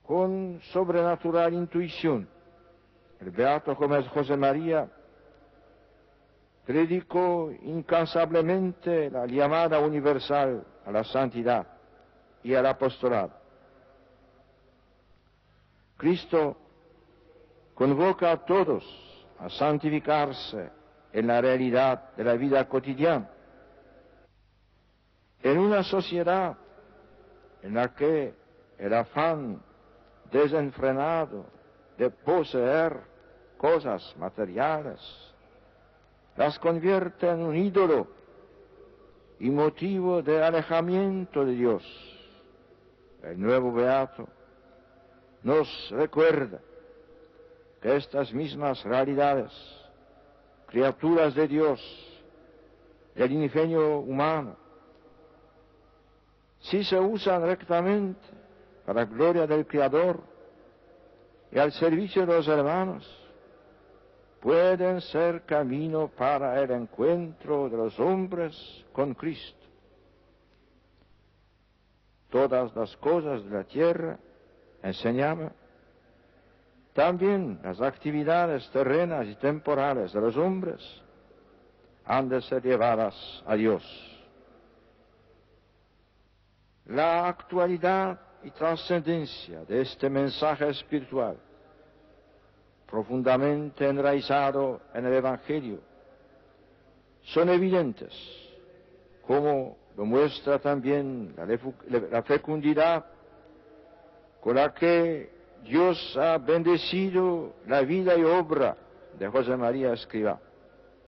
con sobrenatural intuición, el beato José María predicó incansablemente la llamada universal a la santidad y al apostolado. Cristo convoca a todos a santificarse en la realidad de la vida cotidiana, en una sociedad en la que el afán desenfrenado de poseer cosas materiales las convierte en un ídolo y motivo de alejamiento de Dios. El nuevo beato nos recuerda que estas mismas realidades, criaturas de Dios, del ingenio humano, si se usan rectamente para la gloria del Creador y al servicio de los hermanos, pueden ser camino para el encuentro de los hombres con Cristo. Todas las cosas de la tierra, enseñaba, también las actividades terrenas y temporales de los hombres, han de ser llevadas a Dios. La actualidad y trascendencia de este mensaje espiritual, profundamente enraizado en el Evangelio, son evidentes, como lo muestra también la fecundidad con la que Dios ha bendecido la vida y obra de José María Escrivá.